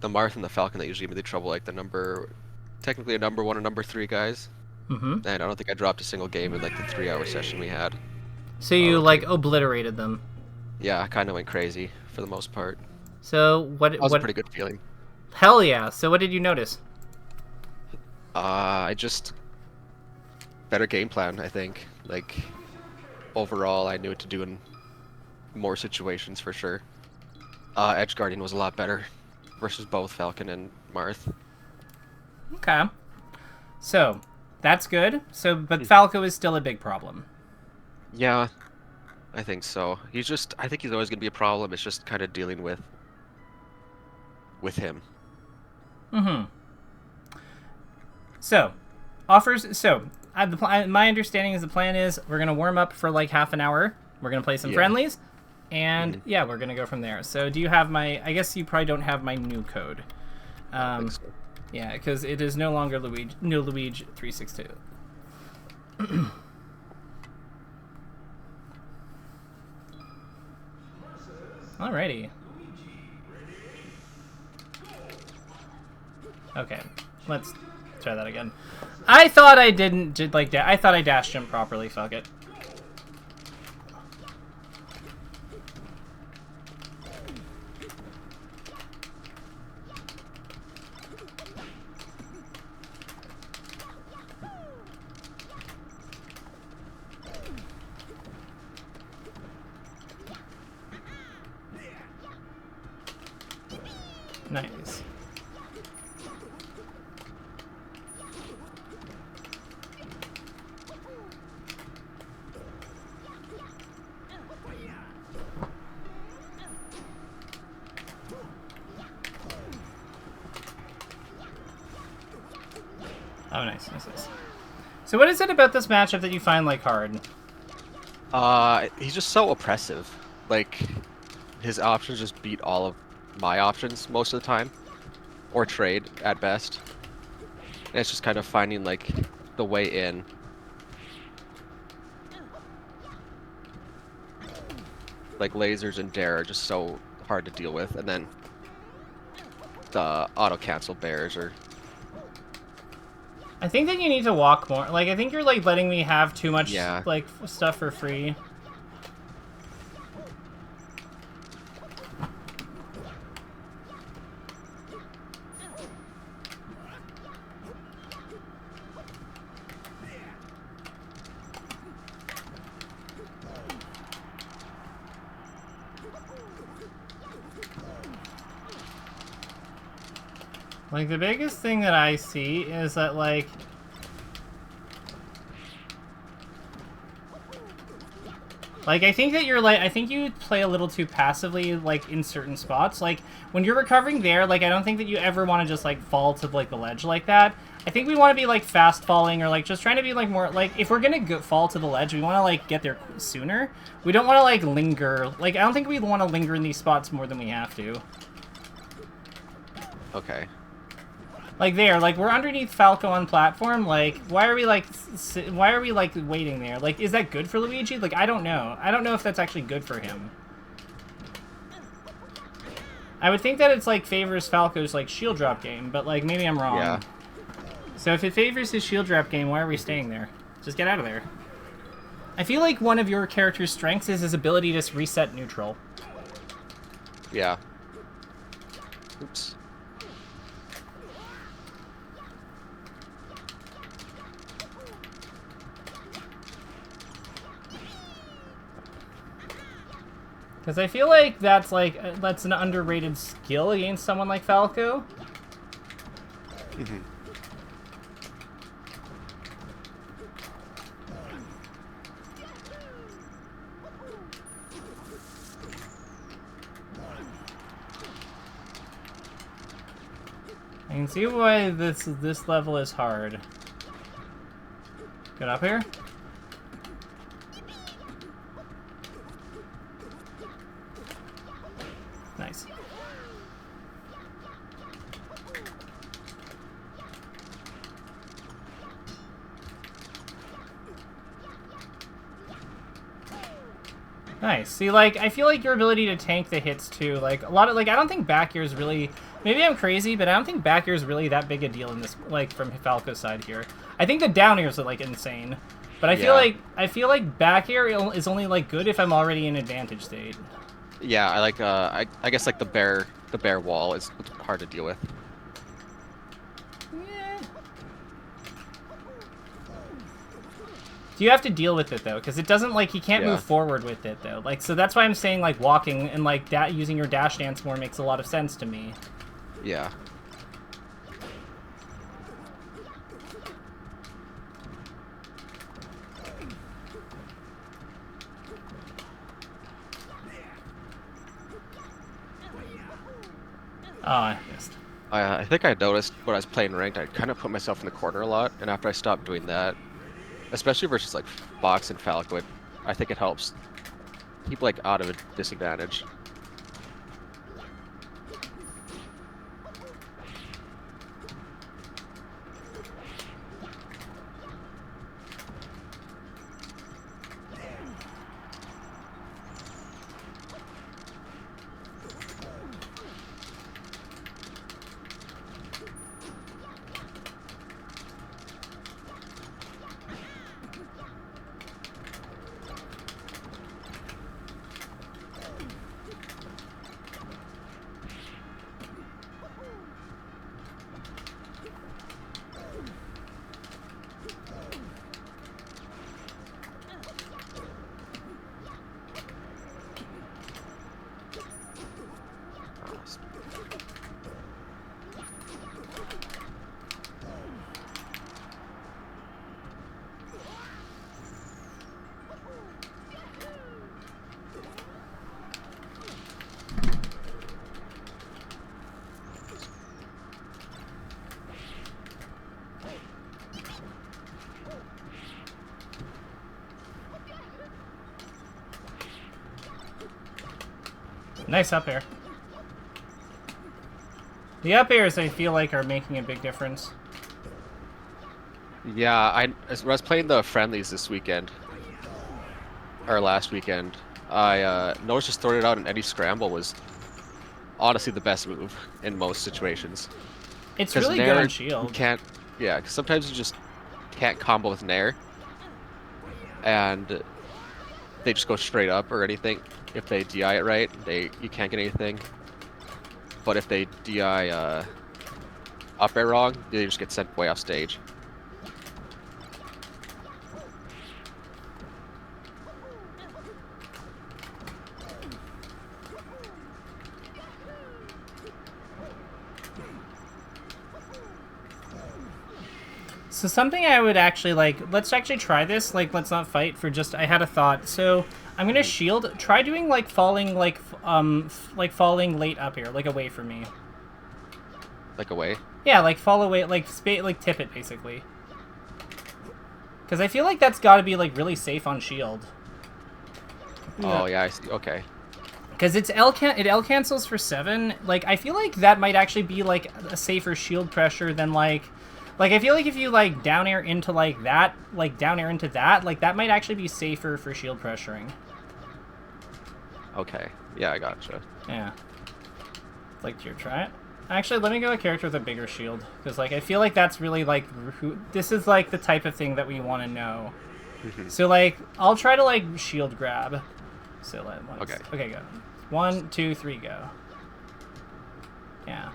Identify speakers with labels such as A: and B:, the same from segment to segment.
A: the Marth and the Falcon that usually give me the trouble, like technically a number 1 and number 3 guys.
B: Mm-hmm.
A: And I don't think I dropped a single game in like the 3-hour session we had.
B: So you like obliterated them.
A: Yeah, I kind of went crazy for the most part.
B: So what?
A: That was a pretty good feeling.
B: Hell yeah! So what did you notice?
A: I just better game plan, I think. Like overall, I knew what to do in more situations for sure. Edge Guardian was a lot better versus both Falcon and Marth.
B: Okay. So that's good. So, but Falco is still a big problem.
A: Yeah, I think so. I think he's always gonna be a problem. It's just kind of dealing with him.
B: Mm-hmm. So, my understanding is the plan is we're gonna warm up for like half an hour. We're gonna play some friendlies, and yeah, we're gonna go from there. So, do you have my? I guess you probably don't have my new code.
A: I think so.
B: Yeah, because it is no longer Luigi 362. Alrighty. Okay, let's try that again. I thought I didn't like that. I thought I dash jumped properly. Fuck it. Nice. Oh, nice, nice, nice. So what is it about this matchup that you find, like, hard?
A: He's just so oppressive. Like, his options just beat all of my options most of the time. Or trade, at best. And it's just kind of finding, like, the way in. Like, lasers and dare are just so hard to deal with. And then the auto-cancel bears are...
B: I think that you need to walk more. Like, I think you're, like, letting me have too much,
A: Yeah.
B: like, stuff for free. Like, the biggest thing that I see is that, like... Like, I think that you're, like... I think you play a little too passively, like, in certain spots. Like, when you're recovering there, like, I don't think that you ever want to just, like, fall to, like, the ledge like that. I think we want to be, like, fast falling or, like, just trying to be, like, more... Like, if we're gonna fall to the ledge, we want to, like, get there sooner. We don't want to, like, linger. Like, I don't think we want to linger in these spots more than we have to.
A: Okay.
B: Like there, like we're underneath Falco on platform. Like, why are we like waiting there? Like, is that good for Luigi? Like, I don't know. I don't know if that's actually good for him. I would think that it's like favors Falco's like shield drop game, but like maybe I'm wrong.
A: Yeah.
B: So if it favors his shield drop game, why are we staying there? Just get out of there. I feel like one of your character's strengths is his ability to reset neutral.
A: Yeah. Oops.
B: Because I feel like that's an underrated skill against someone like Falco.
A: Mm-hmm.
B: I can see why this level is hard. Get up here. Nice. Nice. See, like, I feel like your ability to tank the hits, too, like, a lot of, like, I don't think back air is really Maybe I'm crazy, but I don't think back air is really that big a deal in this, like, from Falco's side here. I think the down airs are, like, insane. But I feel like back air is only, like, good if I'm already in advantage state.
A: Yeah, I like, I guess, like, the bear wall is hard to deal with.
B: Yeah. Do you have to deal with it, though? Because it doesn't, like, he can't move forward with it, though. Like, so that's why I'm saying, like, walking and, like, that using your dash dance more makes a lot of sense to me.
A: Yeah.
B: Oh, I missed.
A: I think I noticed when I was playing ranked, I kind of put myself in the corner a lot, and after I stopped doing that, especially versus like Fox and Falco, I think it helps keep like out of a disadvantage.
B: Nice up air. The up airs, I feel like, are making a big difference.
A: Yeah, as I was playing the friendlies this weekend, or last weekend, I noticed just throwing it out in any scramble was honestly the best move in most situations.
B: It's really good on shield.
A: You can't, yeah, because sometimes you just can't combo with Nair, and they just go straight up or anything. If they DI it right, you can't get anything. But if they DI up air wrong, they just get sent way off stage.
B: So something I would actually like, let's actually try this. Like, let's not fight for just, I had a thought. So I'm going to shield, try doing like falling, like falling late up here, like away from me.
A: Like away?
B: Yeah, like fall away, like tip it basically. Because I feel like that's got to be like really safe on shield.
A: Oh yeah, I see. Okay.
B: Because it L cancels for 7. Like I feel like that might actually be like a safer shield pressure than like I feel like if you like down air into like that, like that might actually be safer for shield pressuring.
A: Okay. Yeah, I gotcha.
B: Yeah. Like, do you try it? Actually, let me go a character with a bigger shield, because like I feel like that's really like this is like the type of thing that we want to know. So like I'll try to like shield grab. So okay. Okay, go. 1, 2, 3, go. Yeah.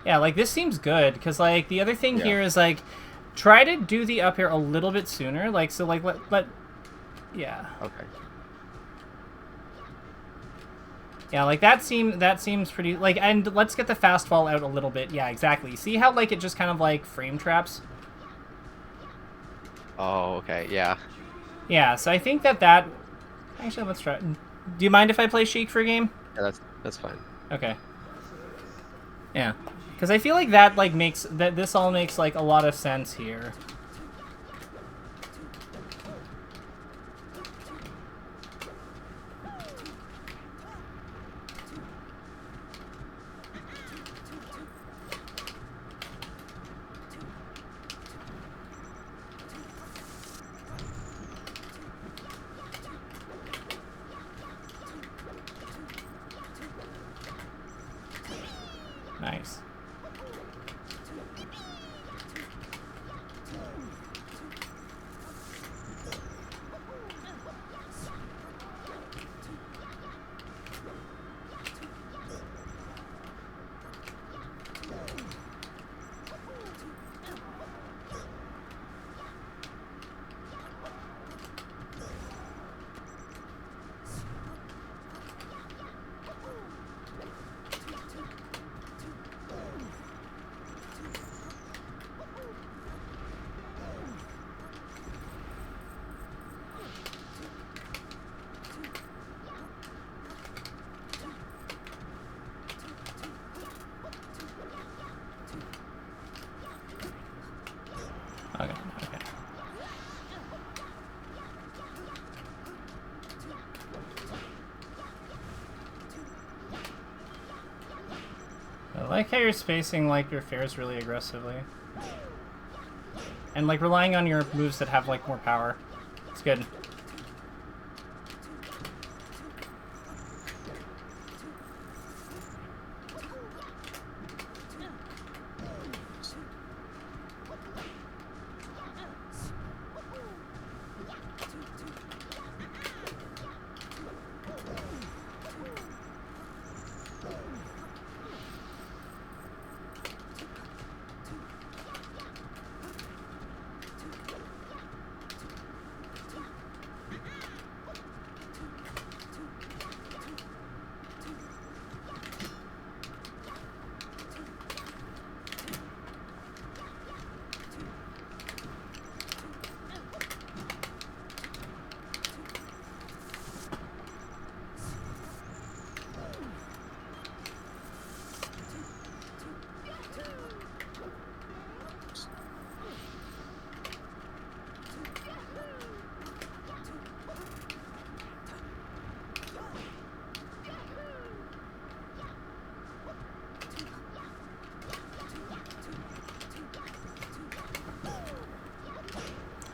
B: Yeah, like this seems good, because like the other thing here is like try to do the up air a little bit sooner. Like so like let yeah.
A: Okay.
B: Yeah, like that seems pretty like, and let's get the fast fall out a little bit. Yeah, exactly. See how like it just kind of like frame traps?
A: Oh, okay. Yeah.
B: Yeah, so I think that actually, let's try. Do you mind if I play Sheik for a game?
A: Yeah, that's fine.
B: Okay. Yeah. Because I feel like that like makes this all makes like a lot of sense here. Nice. Okay, okay. I like how you're spacing like your fares really aggressively. And like relying on your moves that have like more power. It's good.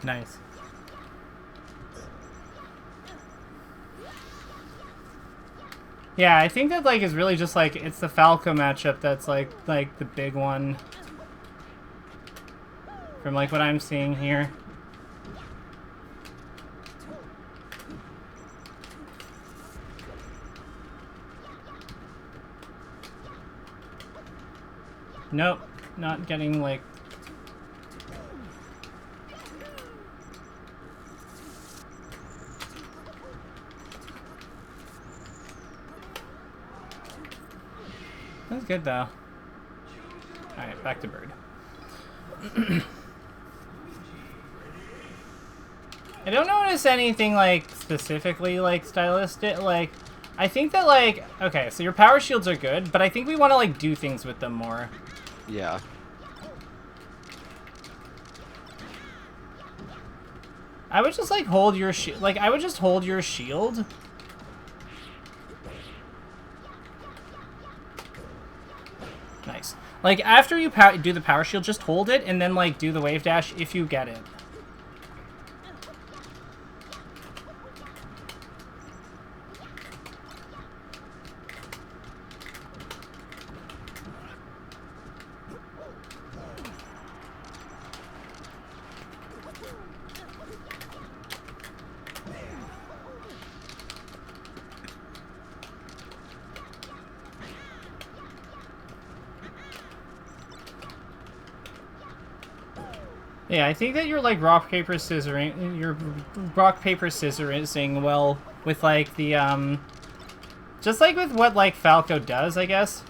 B: Nice. Yeah, I think that like is really just like it's the Falco matchup that's like the big one from like what I'm seeing here. Nope, not getting like. That's good though. Alright, back to bird. I don't notice anything like specifically like stylistic. Like, I think that like, okay, so your power shields are good, but I think we want to like do things with them more.
A: Yeah.
B: I would just like hold your shield. Like, I would just hold your shield. Nice. Like, after you do the power shield, just hold it and then, like, do the wave dash if you get it. Yeah, I think that you're like rock paper scissoring. You're rock paper scissoring well with like the just like with what like Falco does, I guess.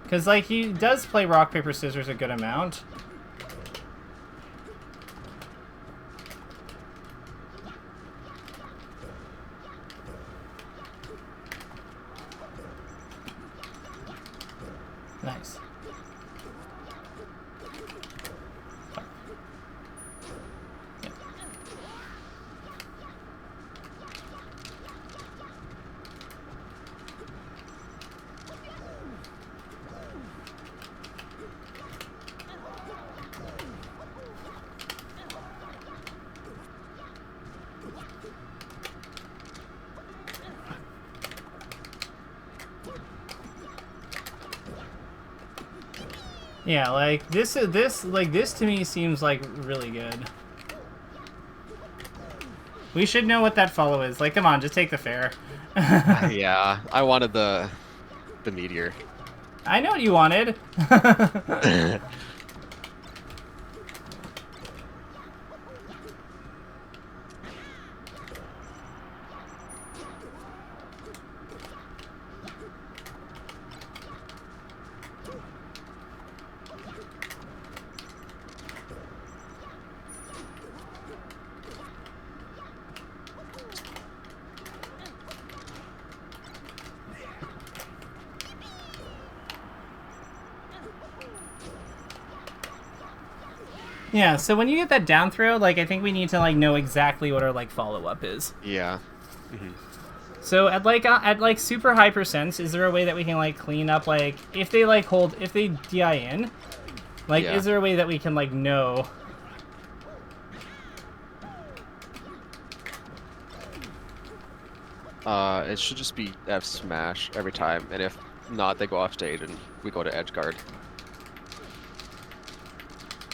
B: Because like he does play rock paper scissors a good amount. Nice. Yeah, like this to me seems like really good. We should know what that follow is. Like, come on, just take the fair.
A: Yeah, I wanted the meteor.
B: I know what you wanted. Yeah, so when you get that down throw, like I think we need to like know exactly what our like follow up is.
A: Yeah.
B: So at like super high percents, is there a way that we can like clean up like if they like hold if they DI in, like
A: Yeah.
B: is there a way that we can like know?
A: It should just be F smash every time, and if not, they go off stage and we go to edge guard.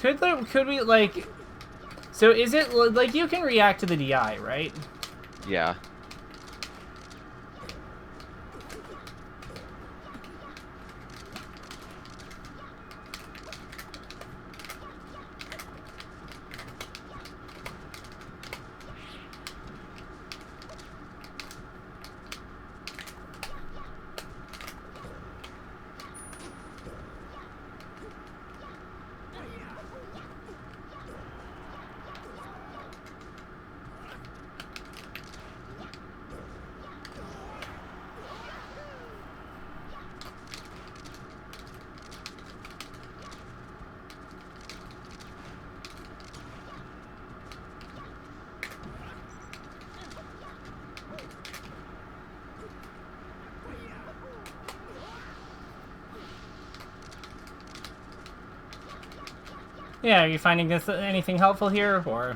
B: Could we like? So is it like you can react to the DI, right?
A: Yeah.
B: Yeah, are you finding this anything helpful here, or?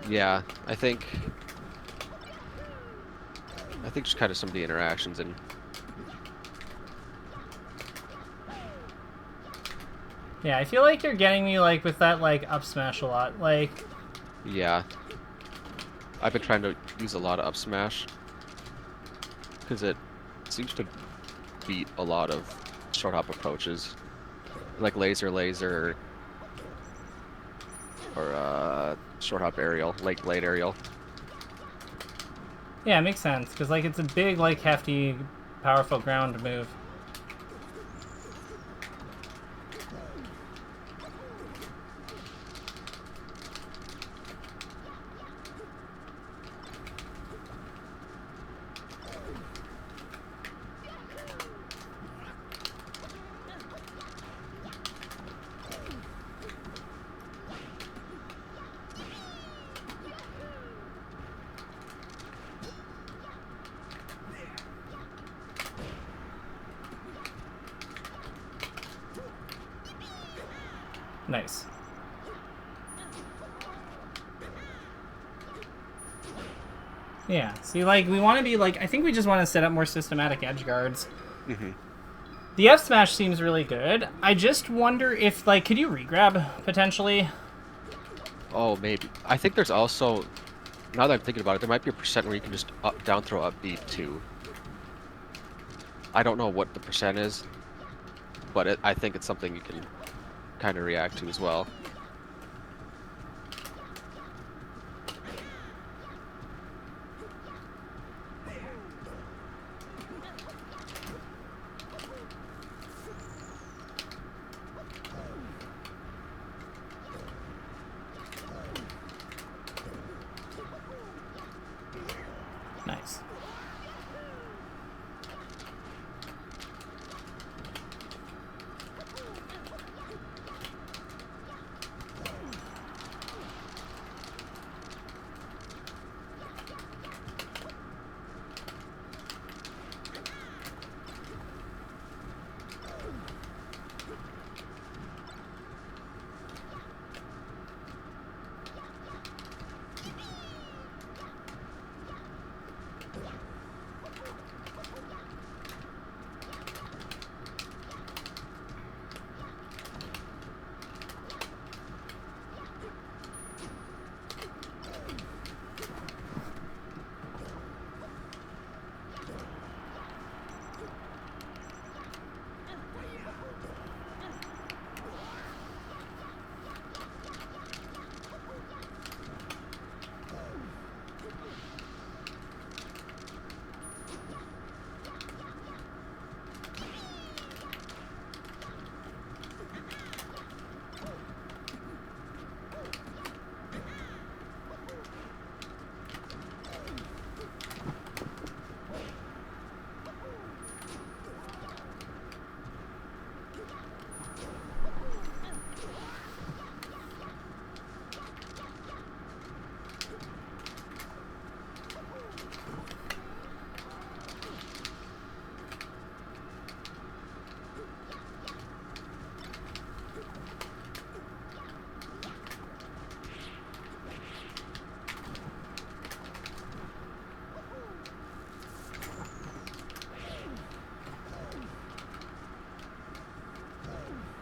A: Yeah, I think just kind of some of the interactions and
B: Yeah, I feel like you're getting me like with that like up smash a lot. Like,
A: yeah. I've been trying to use a lot of up smash because it seems to beat a lot of short hop approaches, like laser or short hop aerial, late aerial.
B: yeah, it makes sense because like it's a big like hefty, powerful ground move. Nice. Yeah, see, like, we want to be, like, I think we just want to set up more systematic edge guards.
A: Mm-hmm.
B: The F smash seems really good. I just wonder if, like, could you regrab, potentially?
A: Oh, maybe. I think there's also, now that I'm thinking about it, there might be a percent where you can just down throw up beat too. I don't know what the percent is, but I think it's something you can kind of react to as well.
B: Nice.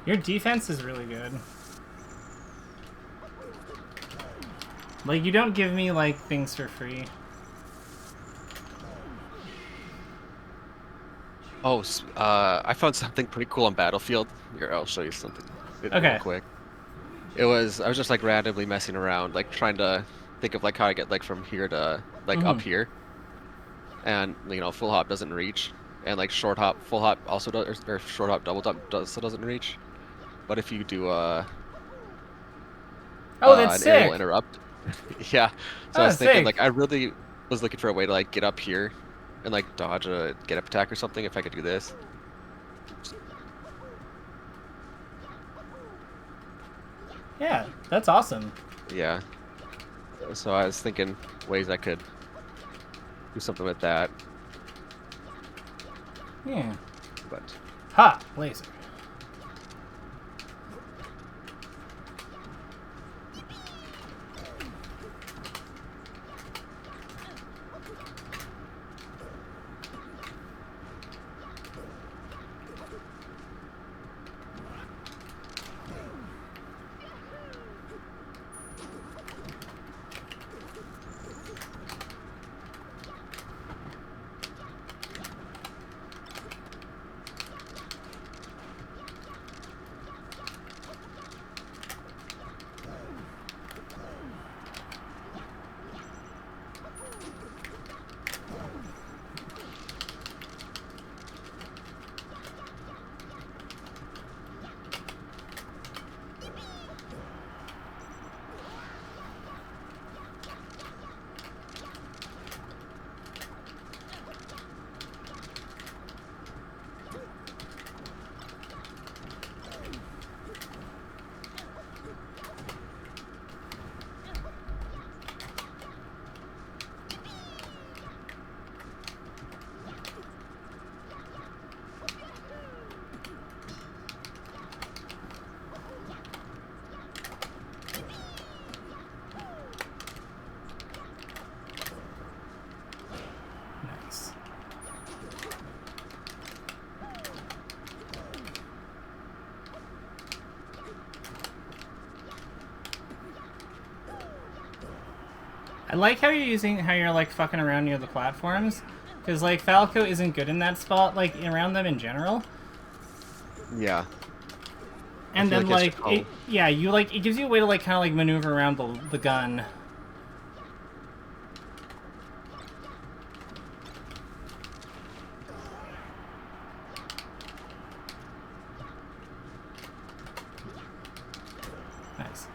B: Your defense is really good. Like, you don't give me, like, things for free.
A: Oh, I found something pretty cool on Battlefield. Here, I'll show you something real
B: Okay.
A: quick. I was just like randomly messing around, like trying to think of like how I get like from here to like up here, and you know, full hop doesn't reach, and like short hop, full hop also does, or short hop, double hop also doesn't reach. But if you do
B: Oh, that's
A: an aerial
B: sick.
A: interrupt, yeah. So I
B: Oh,
A: was thinking
B: sick.
A: like I really was looking for a way to like get up here, and like dodge a get up attack or something if I could do this.
B: Yeah, that's awesome.
A: Yeah. So I was thinking ways I could do something with that,
B: Yeah.
A: but
B: Ha! Laser. Nice. I like how you're like fucking around near the platforms, because like Falco isn't good in that spot, like around them in general.
A: yeah.
B: And
A: feel
B: then
A: like
B: like it gives you a way to like kind of like maneuver around the gun. Nice.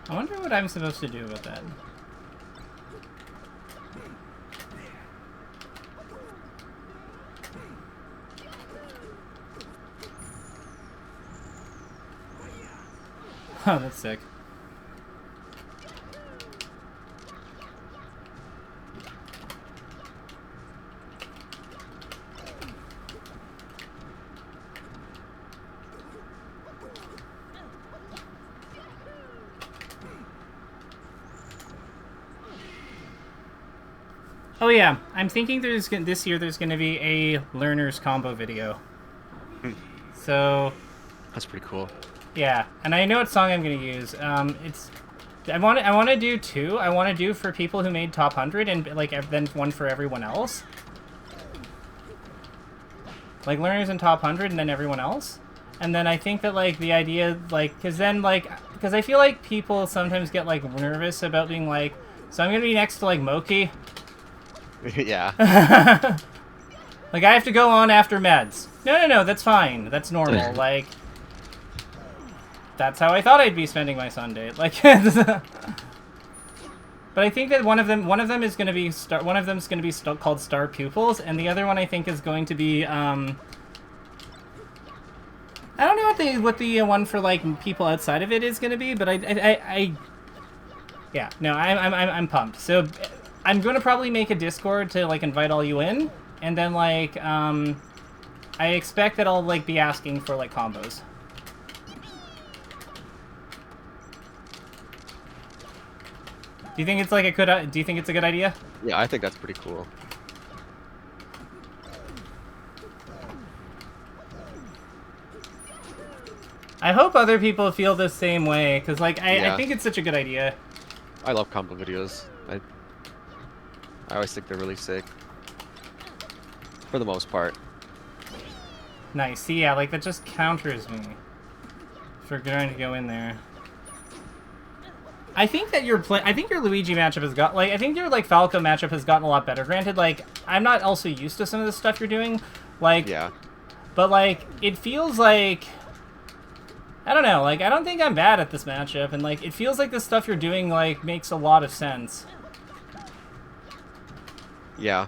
B: I wonder what I'm supposed to do with that. Oh, that's sick. Oh yeah, I'm thinking this year there's going to be a learners combo video. So
A: That's pretty cool.
B: yeah, and I know what song I'm going to use. I want to do two. I want to do for people who made top 100 and like then one for everyone else. Like learners in top 100 and then everyone else. And then I think that like the idea like because I feel like people sometimes get like nervous about being like, so I'm going to be next to like Moki.
A: Yeah.
B: Like I have to go on after meds. No, that's fine. That's normal. Like that's how I thought I'd be spending my Sunday. Like but I think that one of them is going to be called Star Pupils, and the other one I think is going to be I don't know what the one for like people outside of it is going to be, but I'm pumped. So I'm going to probably make a Discord to like invite all you in, and then like I expect that I'll like be asking for like combos. Do you think it's like a good? Do you think it's a good idea?
A: Yeah, I think that's pretty cool.
B: I hope other people feel the same way, because like I
A: Yeah.
B: think it's such a good idea.
A: I love combo videos. I always think they're really sick. For the most part.
B: Nice. See, yeah, like that just counters me for trying to go in there. I think that I think your Luigi matchup has got like I think your like Falco matchup has gotten a lot better. Granted, like I'm not also used to some of the stuff you're doing, like
A: Yeah.
B: but like it feels like I don't know, like I don't think I'm bad at this matchup, and like it feels like the stuff you're doing like makes a lot of sense.
A: Yeah.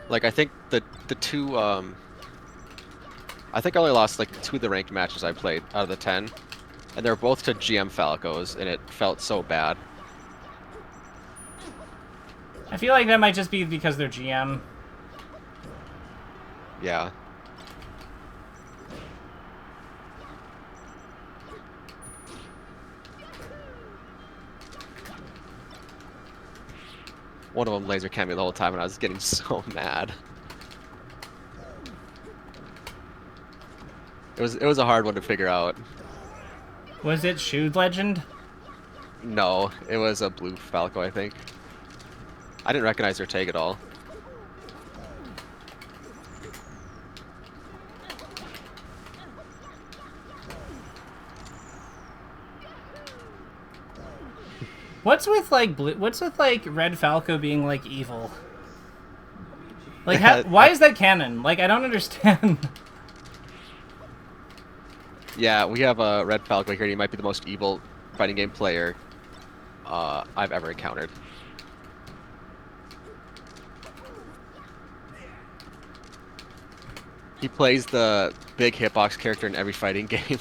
A: Like I think the two I think I only lost like 2 of the ranked matches I played out of the 10, and they're both to GM Falcos, and it felt so bad.
B: I feel like that might just be because they're GM.
A: Yeah. One of them laser camped me the whole time, and I was getting so mad. It was a hard one to figure out.
B: Was it Shoed Legend?
A: No, it was a blue Falco, I think. I didn't recognize their tag at all.
B: What's with like Red Falco being like evil? Like why is that canon? Like I don't understand.
A: Yeah, we have a Red Falco here. He might be the most evil fighting game player I've ever encountered. He plays the big hitbox character in every fighting game.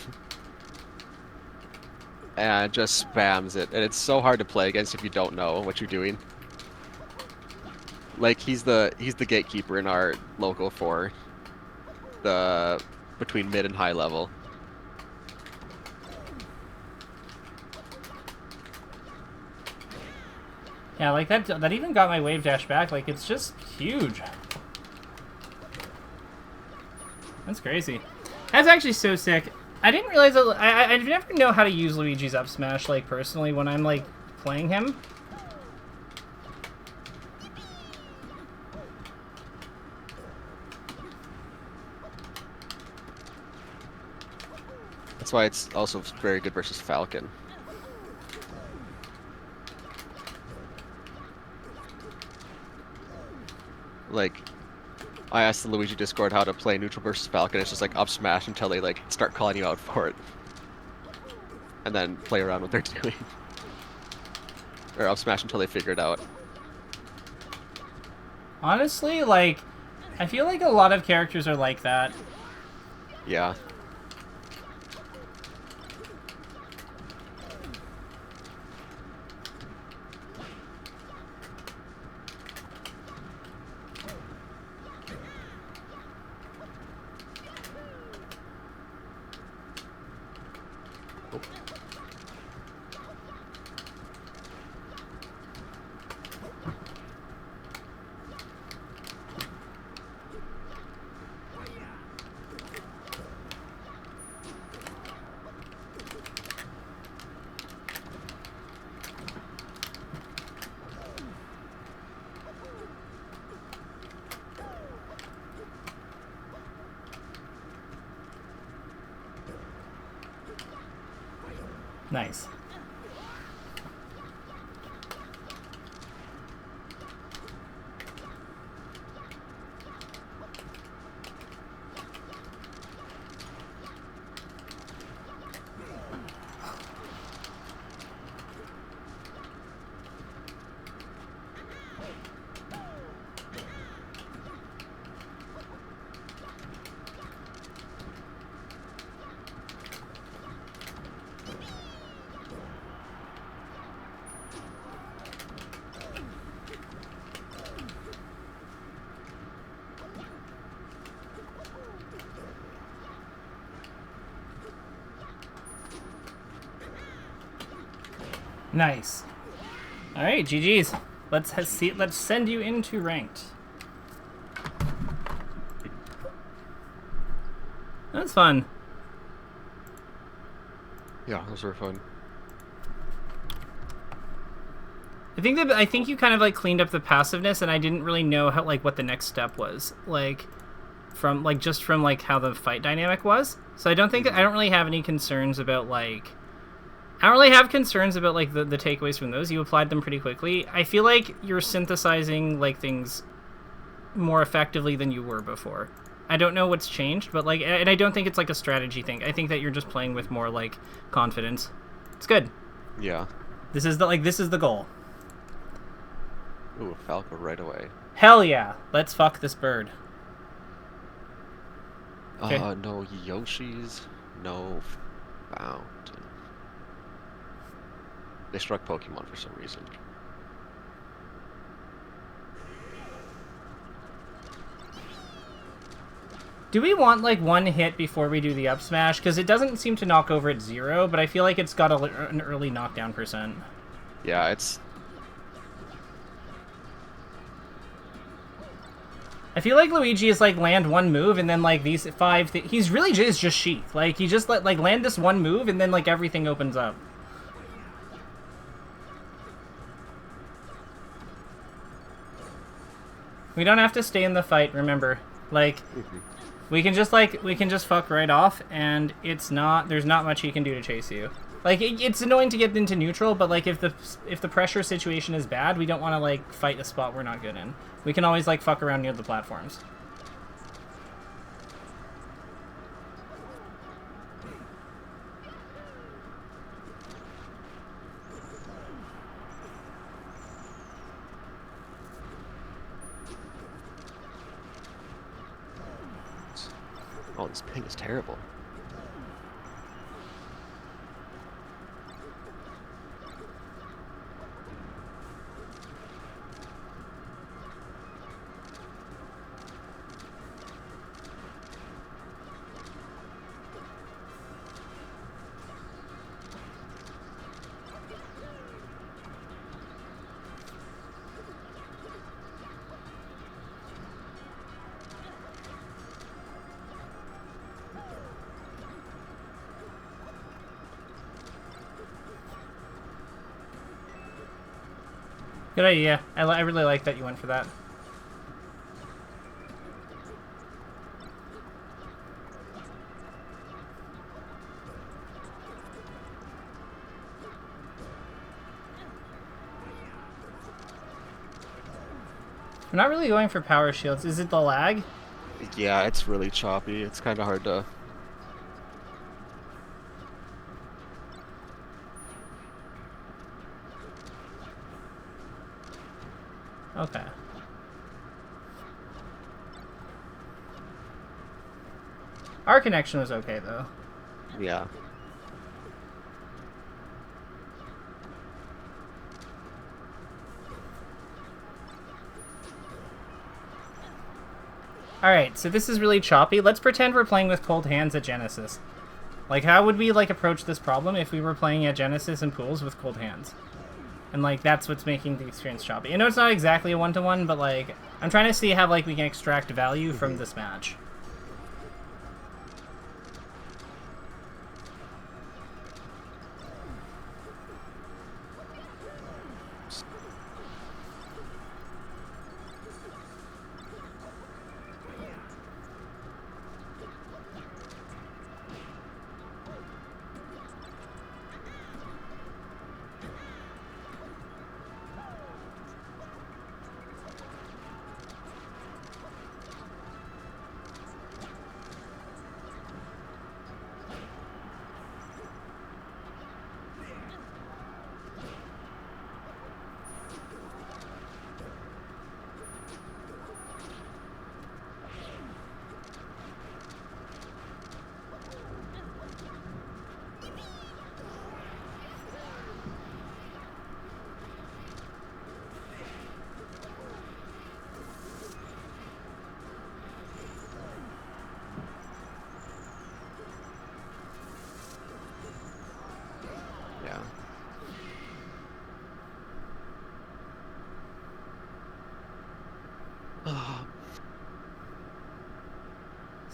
A: And just spams it. And it's so hard to play against if you don't know what you're doing. Like he's the gatekeeper in our local for the between mid and high level.
B: Yeah, like that even got my wave dash back. Like it's just huge. That's crazy. That's actually so sick. I didn't realize that I never know how to use Luigi's up smash like personally when I'm like playing him.
A: That's why it's also very good versus Falcon. Like, I asked the Luigi Discord how to play neutral versus Falcon. It's just like up smash until they like start calling you out for it, and then play around what they're doing, or up smash until they figure it out.
B: Honestly, like I feel like a lot of characters are like that.
A: Yeah.
B: Nice. Nice. All right, GG's. Let's send you into ranked. That's fun.
A: Yeah, those were fun.
B: I think you kind of like cleaned up the passiveness, and I didn't really know how like what the next step was, like from like just from like how the fight dynamic was. So I don't really have any concerns about like I don't really have concerns about like the takeaways from those. You applied them pretty quickly. I feel like you're synthesizing like things more effectively than you were before. I don't know what's changed, but like, and I don't think it's like a strategy thing. I think that you're just playing with more like confidence. It's good.
A: Yeah.
B: This is the goal.
A: Ooh, Falco right away.
B: Hell yeah! Let's fuck this bird. Okay.
A: No Yoshis, no fountain. They struck Pokemon for some reason.
B: Do we want like one hit before we do the up smash? Because it doesn't seem to knock over at 0, but I feel like it's got an early knockdown %.
A: Yeah, it's...
B: I feel like Luigi is like land one move and then like these 5 he's really is just Sheath. Like he just like land this one move and then like everything opens up. We don't have to stay in the fight, remember. Like we can just fuck right off, and there's not much he can do to chase you. Like it's annoying to get into neutral, but like if the pressure situation is bad, we don't want to like fight a spot we're not good in. We can always like fuck around near the platforms.
A: Oh, this ping is terrible.
B: Good idea. I really like that you went for that. I'm not really going for power shields. Is it the lag?
A: Yeah, it's really choppy. It's kind of hard to...
B: Okay. Our connection was okay, though.
A: Yeah.
B: Alright, so this is really choppy. Let's pretend we're playing with cold hands at Genesis. Like, how would we, like, approach this problem if we were playing at Genesis and pools with cold hands? And, like, that's what's making the experience choppy. I know it's not exactly a one-to-one, but, like, I'm trying to see how, like, we can extract value from this match.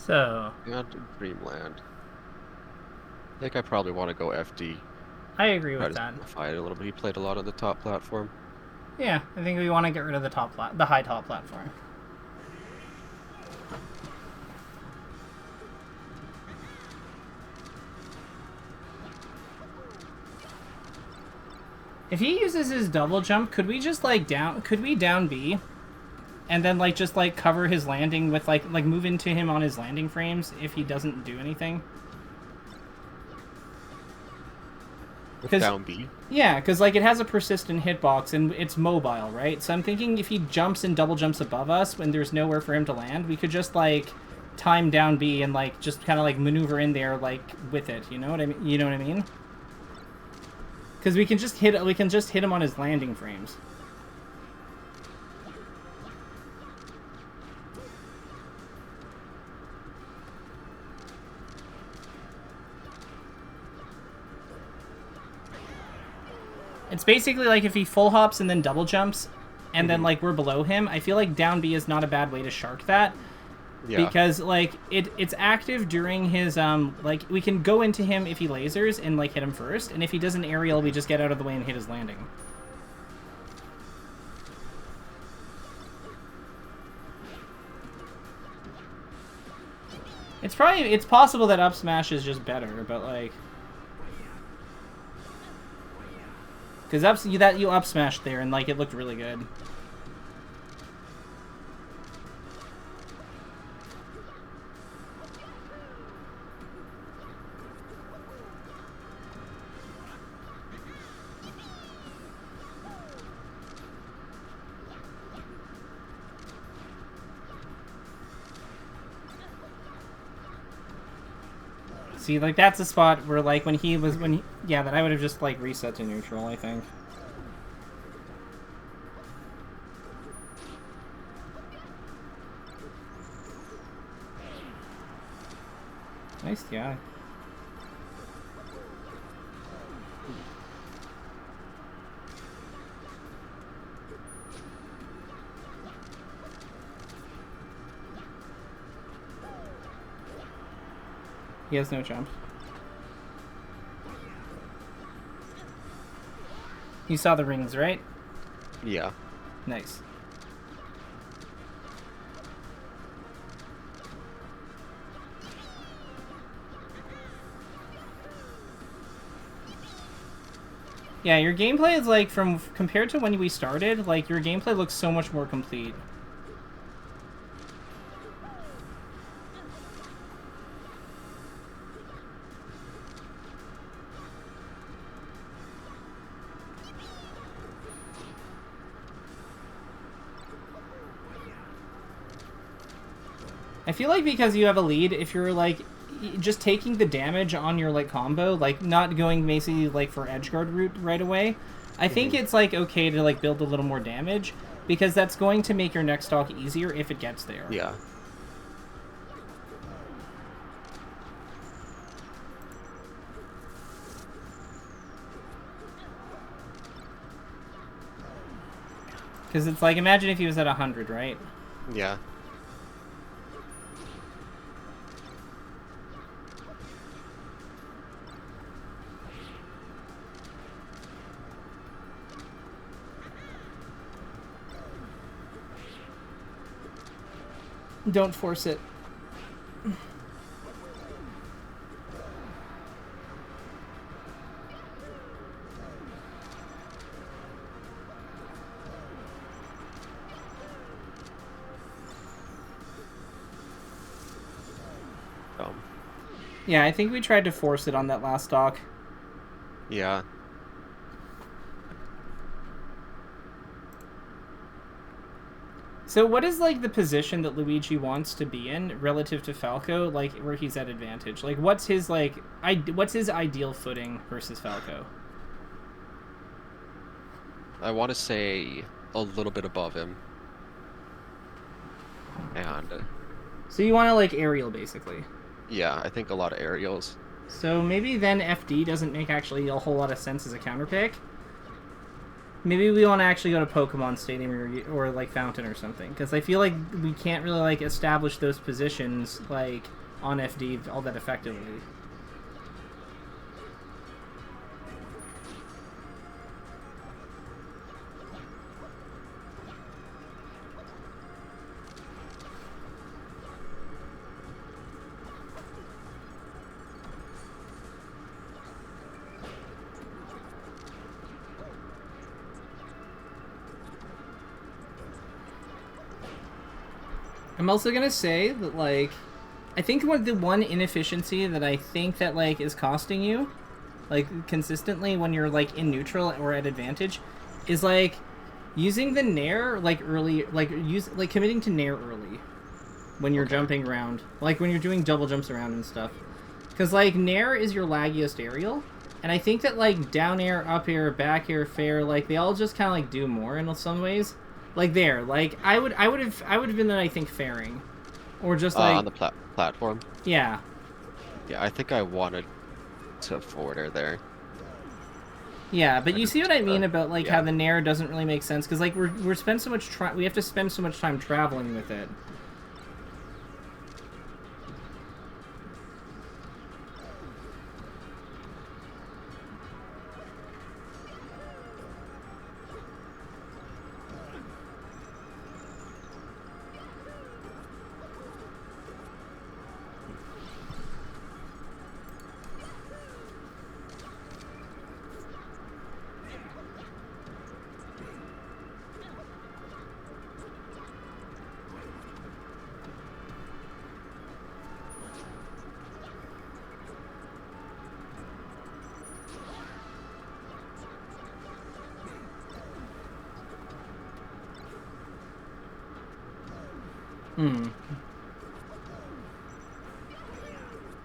B: So
A: And Dreamland. I think I probably want to go FD.
B: I agree
A: Try
B: with
A: to
B: that.
A: simplify it a little bit. He played a lot on the top platform.
B: Yeah, I think we want to get rid of the high top platform. If he uses his double jump, could we just like down B and then like just like cover his landing with like move into him on his landing frames if he doesn't do anything?
A: With down B?
B: Yeah, because like it has a persistent hitbox and it's mobile, right? So I'm thinking if he jumps and double jumps above us when there's nowhere for him to land, we could just like time down B and like just kind of like maneuver in there like with it. You know what I mean? You know what I mean? Because we can just hit him on his landing frames. It's basically like if he full hops and then double jumps, and then like we're below him. I feel like down B is not a bad way to shark that. Yeah. Because like it's active during his like we can go into him if he lasers and like hit him first, and if he does an aerial, we just get out of the way and hit his landing. It's possible that up smash is just better, but like because you up smashed there and like it looked really good. See, like, that's a spot where, like, yeah, that I would have just, like, reset to neutral, I think. Nice guy. He has no jump. You saw the rings, right?
A: Yeah.
B: Nice. Yeah, your gameplay is like compared to when we started, like your gameplay looks so much more complete. I feel like because you have a lead, if you're like just taking the damage on your like combo, like not going basically like for edgeguard route right away, I think it's like okay to like build a little more damage because that's going to make your next stock easier if it gets there.
A: Yeah.
B: Because it's like, imagine if he was at 100, right?
A: Yeah.
B: Don't force it. Yeah, I think we tried to force it on that last stock.
A: Yeah.
B: So what is, like, the position that Luigi wants to be in relative to Falco, like, where he's at advantage? Like, what's his ideal footing versus Falco?
A: I want to say a little bit above him. And...
B: So you want to, like, aerial, basically?
A: Yeah, I think a lot of aerials.
B: So maybe then FD doesn't make actually a whole lot of sense as a counter pick. Maybe we want to actually go to Pokemon Stadium or like Fountain or something, because I feel like we can't really like establish those positions like on FD all that effectively. I'm also gonna say that, like, I think the one inefficiency that I think that, like, is costing you, like, consistently when you're, like, in neutral or at advantage, is, like, using the nair, like, early, like, committing to nair early when you're jumping around. Like, when you're doing double jumps around and stuff. Because, like, nair is your laggiest aerial, and I think that, like, down air, up air, back air, fair, like, they all just kind of, like, do more in some ways. Like there, like I would have been I think fairing, or just like
A: on the platform.
B: Yeah.
A: Yeah, I think I wanted to forward air there.
B: Yeah, but you see what I mean about like how the nair doesn't really make sense because like we have to spend so much time traveling with it.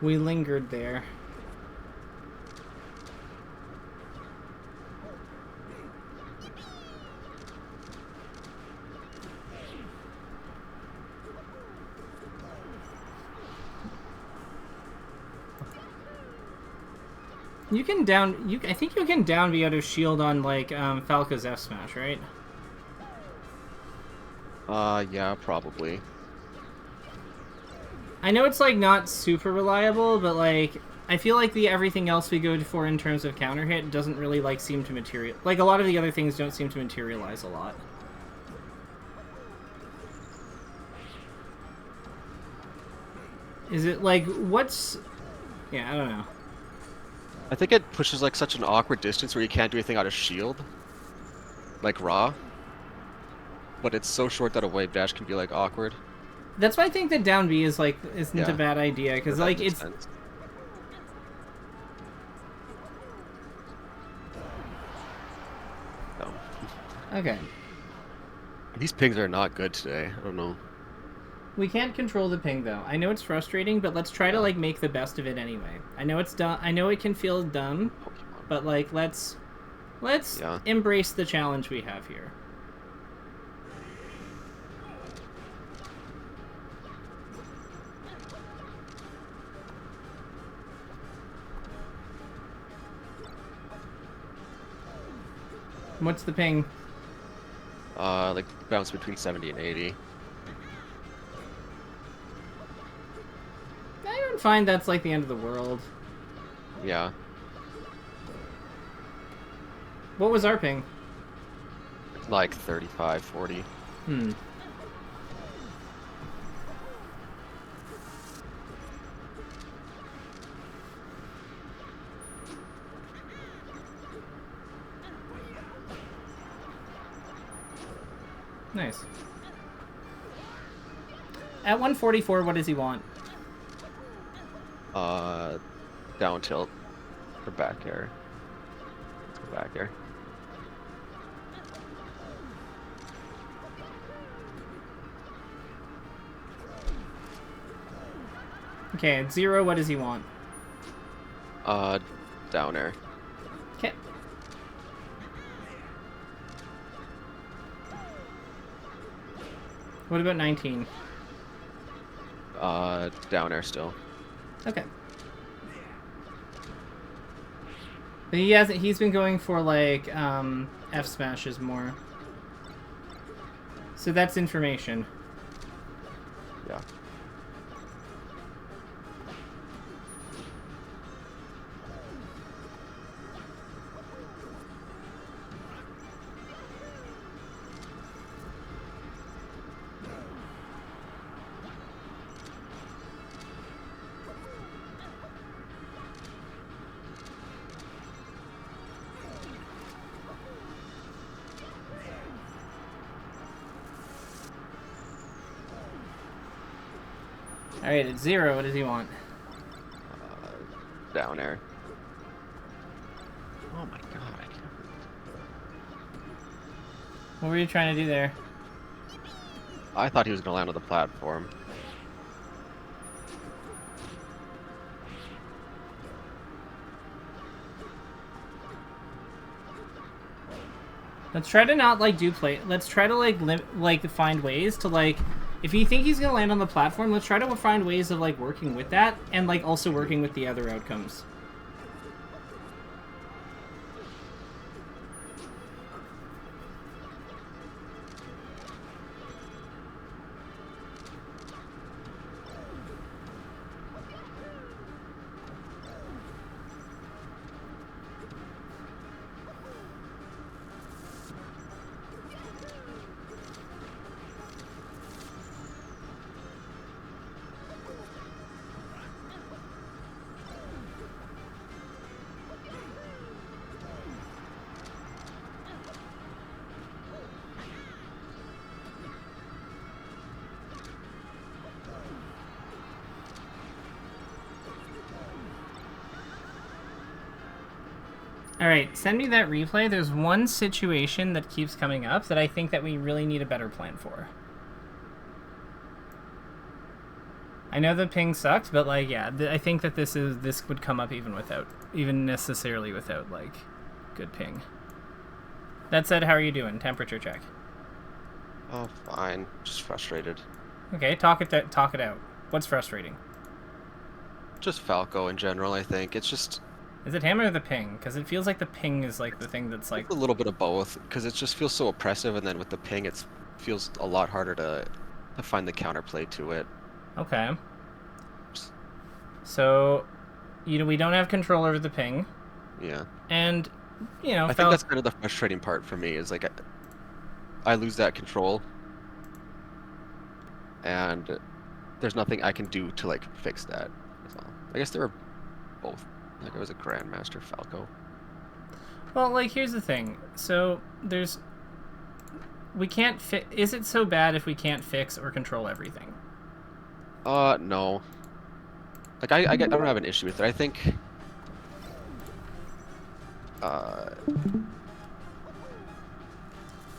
B: We lingered there. You can down. I think you can down B out of shield on like Falco's F smash, right?
A: Yeah, probably.
B: I know it's like not super reliable, but like I feel like everything else we go for in terms of counter hit doesn't really like seem to material. Like a lot of the other things don't seem to materialize a lot. Is it like what's? Yeah, I don't know.
A: I think it pushes like such an awkward distance where you can't do anything out of shield, like raw. But it's so short that a wave dash can be like awkward.
B: That's why I think that down B is like isn't a bad idea because like it's.
A: Sense. No.
B: Okay.
A: These pings are not good today. I don't know.
B: We can't control the ping though. I know it's frustrating, but let's try to like make the best of it anyway. I know it's dumb. I know it can feel dumb, but like let's embrace the challenge we have here. What's the ping?
A: Like bounce between 70 and 80.
B: I don't find that's like the end of the world.
A: Yeah.
B: What was our ping?
A: Like 35, 40.
B: Nice. At 144, what does he want?
A: Down tilt or back air. Let's go back air.
B: Okay, at 0, what does he want?
A: Down air.
B: Okay. What about 19?
A: Down air still.
B: Okay. But he's been going for like F smashes more. So that's information.
A: Yeah.
B: Alright, it's 0. What does he want?
A: Down air. Oh my god, I can't.
B: What were you trying to do there?
A: I thought he was gonna land on the platform.
B: Let's try to not, like, let's try to, like, find ways to, like... If you think he's gonna land on the platform, let's try to find ways of, like, working with that, and, like, also working with the other outcomes. Alright, send me that replay. There's one situation that keeps coming up that I think that we really need a better plan for. I know the ping sucked, but, like, yeah, I think that this would come up even necessarily without, like, good ping. That said, how are you doing? Temperature check.
A: Oh, fine. Just frustrated.
B: Okay, talk it out. What's frustrating?
A: Just Falco in general, I think. It's just...
B: Is it him or the ping? Because it feels like the ping is, like, the thing that's, like...
A: a little bit of both, because it just feels so oppressive, and then with the ping, it feels a lot harder to find the counterplay to it.
B: Okay. So, we don't have control over the ping.
A: Yeah.
B: And,
A: I think that's kind of the frustrating part for me, is, like, I lose that control, and there's nothing I can do to, like, fix that. So, I guess they were both. Like, I was a Grandmaster Falco.
B: Well, like, here's the thing. So, we can't is it so bad if we can't fix or control everything?
A: No. Like, I don't have an issue with it. I think...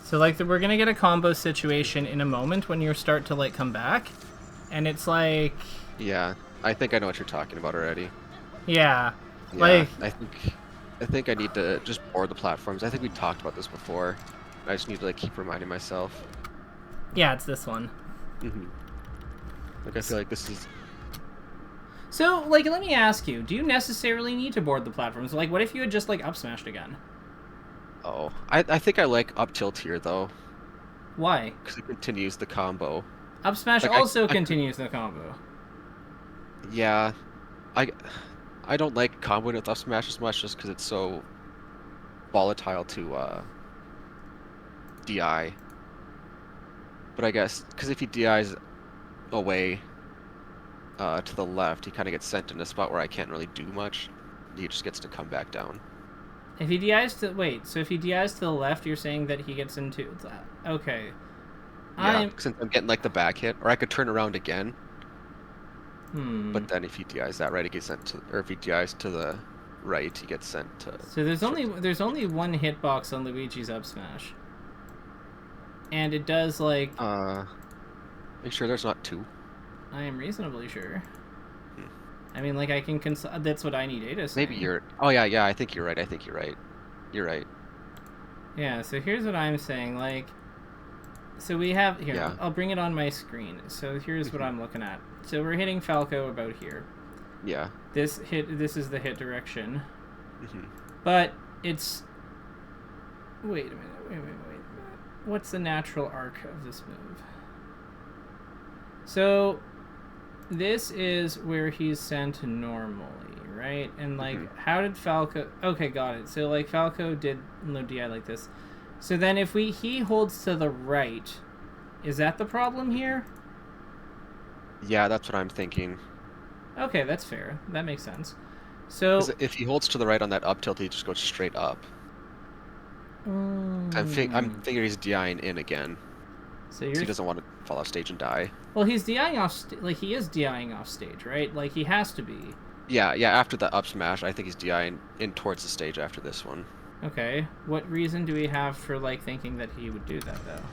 B: So, like, we're gonna get a combo situation in a moment when you start to, like, come back. And it's like...
A: Yeah, I think I know what you're talking about already.
B: Yeah.
A: Yeah,
B: like...
A: I think I need to just board the platforms. I think we talked about this before. I just need to, like, keep reminding myself.
B: Yeah, it's this one.
A: Mm-hmm. Like, I feel like this is...
B: So, like, let me ask you, do you necessarily need to board the platforms? Like, what if you had just, like, up smashed again?
A: Oh, I think I like up tilt here, though.
B: Why?
A: Because it continues the combo.
B: Up smash
A: like,
B: also continues the combo.
A: Yeah. I don't like comboing with up smash as much just because it's so volatile to DI. But I guess, because if he DIs away to the left, he kind of gets sent in a spot where I can't really do much. He just gets to come back down.
B: If he DIs to... Wait, so if he DIs to the left, you're saying that he gets into... Okay.
A: Yeah, since I'm getting, like, the back hit. Or I could turn around again. But then if he DIs that right, he gets sent to... Or if he DIs to the right, he gets sent to...
B: So there's only one hitbox on Luigi's up smash. And it does, like...
A: Make sure there's not two.
B: I am reasonably sure. I mean, like, I can that's what I need Ada saying.
A: Maybe you're... Oh, yeah, I think you're right. You're right.
B: Yeah, so here's what I'm saying, like... So we have... Here,
A: Yeah.
B: I'll bring it on my screen. So here's what I'm looking at. So we're hitting Falco about here.
A: Yeah.
B: This is the hit direction. But it's... Wait a minute. What's the natural arc of this move? So... This is where he's sent normally, right? And, like, how did Falco... Okay, got it. So, like, Falco did no DI like this. So then if he holds to the right, is that the problem here?
A: Yeah, that's what I'm thinking.
B: Okay, that's fair. That makes sense. So...
A: if he holds to the right on that up tilt, he just goes straight up. I'm thinking he's DIing in again.
B: So
A: he doesn't want to fall off stage and die.
B: Well, he's DIing off. Like he is DIing off stage, right? Like he has to be.
A: Yeah, yeah. After the up smash, I think he's DIing in towards the stage after this one.
B: Okay. What reason do we have for like thinking that he would do that though?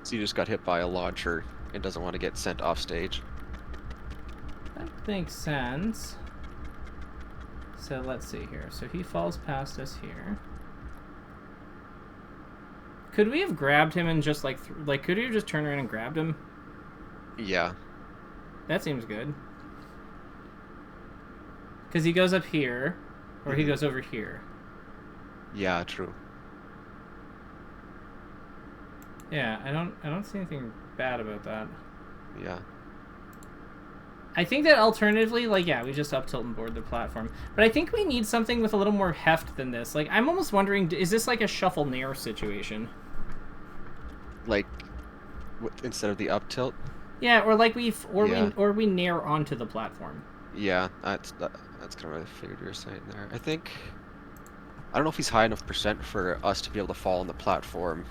A: So he just got hit by a launcher and doesn't want to get sent off stage.
B: That makes sense. So let's see here. So he falls past us here. Could we have grabbed him and just like could we have just turned around and grabbed him?
A: Yeah.
B: That seems good. Because he goes up here, or he goes over here.
A: Yeah, true.
B: Yeah, I don't see anything bad about that.
A: Yeah.
B: I think that alternatively, like, yeah, we just up tilt and board the platform. But I think we need something with a little more heft than this. Like, I'm almost wondering, is this like a shuffle nair situation?
A: Like, instead of the up tilt?
B: Yeah, or like we nair onto the platform.
A: Yeah, that's kind of what I figured you were saying there. I don't know if he's high enough percent for us to be able to fall on the platform.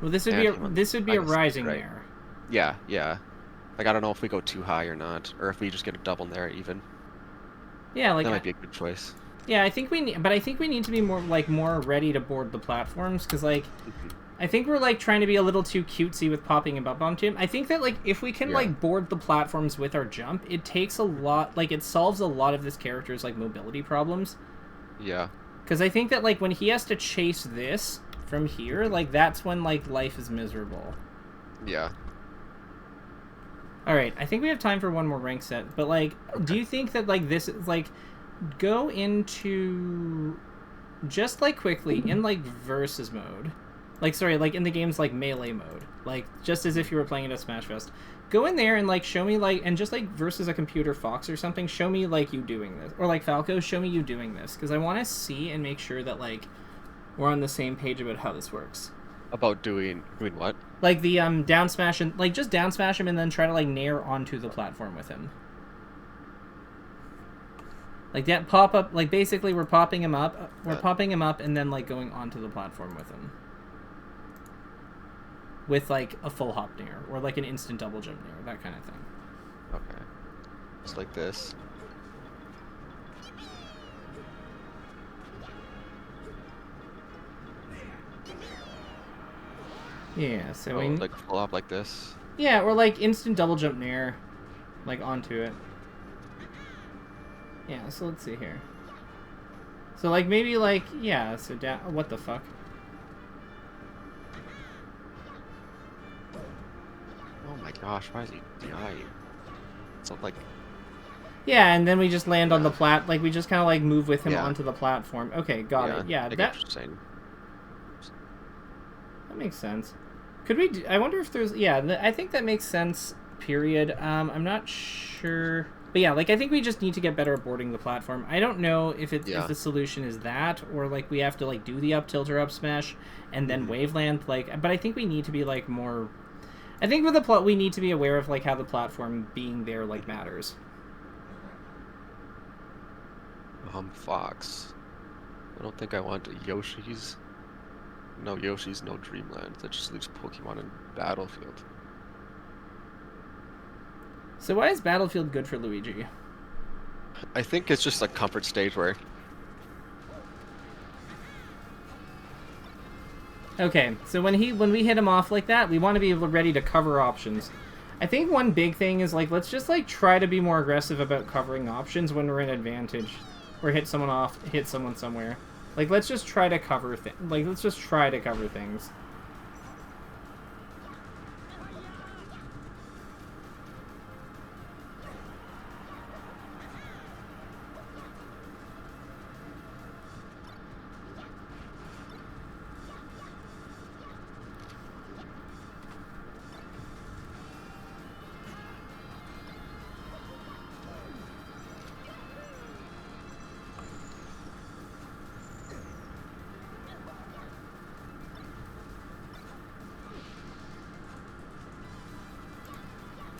B: Well, this would be a rising nair.
A: Yeah, yeah. Like, I don't know if we go too high or not, or if we just get a double nair even.
B: Yeah, like
A: that might be a good choice.
B: Yeah, I think we need to be more ready to board the platforms, because like I think we're like trying to be a little too cutesy with popping him up onto him. I think that like if we can like board the platforms with our jump, it takes a lot, like it solves a lot of this character's like mobility problems.
A: Yeah.
B: Because I think that like when he has to chase this from here, like that's when like life is miserable.
A: Yeah.
B: All right, I think we have time for one more rank set, but like, do you think that like this is like go into just like quickly in like versus mode? Like, sorry, like in the game's like melee mode, like just as if you were playing it at Smash Fest. Go in there and like show me like, and just like versus a computer fox or something, show me like you doing this, or like Falco, show me you doing this, because I want to see and make sure that like we're on the same page about how this works.
A: About doing what?
B: Like the down smash and like just down smash him and then try to like nair onto the platform with him. Like that pop up, like basically we're popping him up, and then like going onto the platform with him. With like a full hop nair or like an instant double jump nair, that kind of thing.
A: Okay. Just like this.
B: Yeah, so
A: like full hop like this.
B: Yeah, or like instant double jump nair, like onto it. Yeah, so let's see here. So like maybe like yeah, so down. What the fuck?
A: Oh my gosh, why is he dying? So like.
B: Yeah, and then we just land on the like we just kind of like move with him onto the platform. Okay, got it. Yeah, that makes sense. Could we do, I wonder if there's I think that makes sense. Period. I'm not sure, but yeah, like I think we just need to get better at boarding the platform. I don't know if if the solution is that, or like we have to like do the up tilt or up smash and then wave land. Like, but I think we need to be like more. I think with the plot we need to be aware of like how the platform being there like matters.
A: Fox. I don't think I want Yoshi's. No Yoshi's, no Dreamland. That just leaves Pokemon in Battlefield.
B: So why is Battlefield good for Luigi?
A: I think it's just a comfort stage where...
B: Okay, so when we hit him off like that, we want to be ready to cover options. I think one big thing is like let's just like try to be more aggressive about covering options when we're in advantage. Or hit someone somewhere. Like, let's just try to cover things.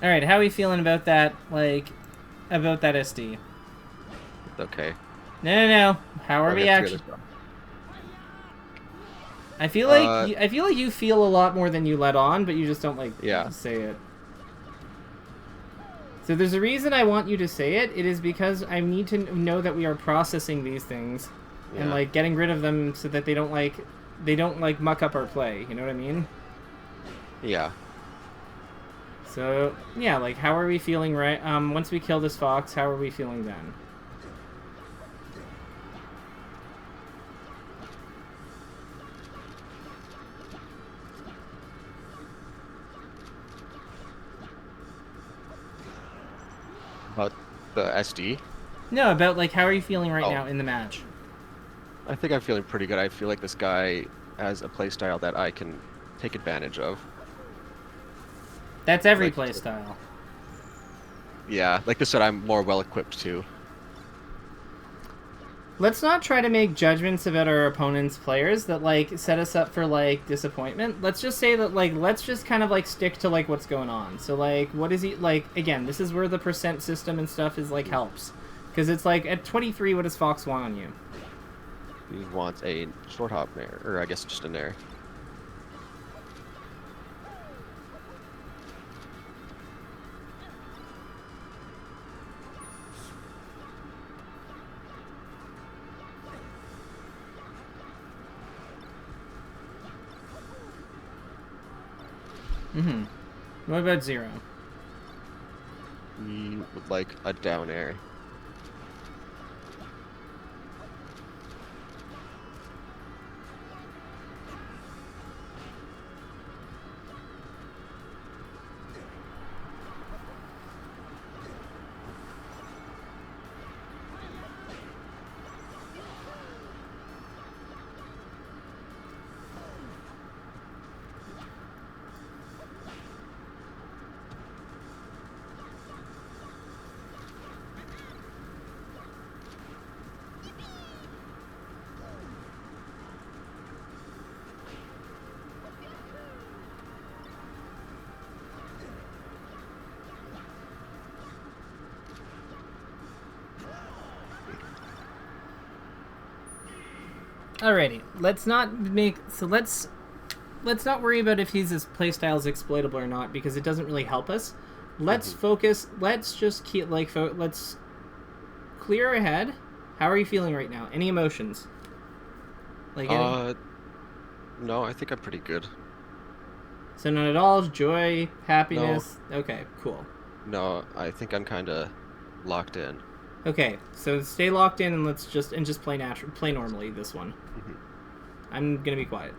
B: Alright, how are we feeling about that, like, about that SD?
A: Okay.
B: No. How are we actually... I feel like you feel a lot more than you let on, but you just don't like say it. So there's a reason I want you to say it. It is because I need to know that we are processing these things and like getting rid of them so that they don't like muck up our play. You know what I mean?
A: Yeah.
B: So yeah, like how are we feeling right? Once we kill this fox, how are we feeling then?
A: About the SD?
B: No, about like how are you feeling right now in the match?
A: I think I'm feeling pretty good. I feel like this guy has a playstyle that I can take advantage of.
B: That's every playstyle.
A: Yeah, like I said, I'm more well equipped too.
B: Let's not try to make judgments about our opponent's players that like set us up for like disappointment. Let's just say that like let's just kind of like stick to like what's going on. So like what is he like again, this is where the percent system and stuff is like helps. Because it's like at 23 what does Fox want on you?
A: He wants a short hop nair, or I guess just a nair.
B: Mm-hmm. What about 0?
A: He would like a down air.
B: Alrighty, let's not worry about if his playstyle is exploitable or not because it doesn't really help us. Let's focus. Let's just keep let's clear our head. How are you feeling right now? Any emotions? Like
A: no, I think I'm pretty good.
B: So none at all. Joy, happiness. No. Okay, cool.
A: No, I think I'm kind of locked in.
B: Okay, so stay locked in and let's just play play normally this one. I'm gonna be quiet.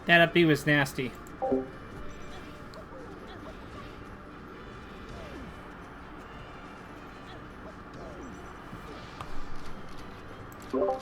B: That up B was nasty.
A: Yeah.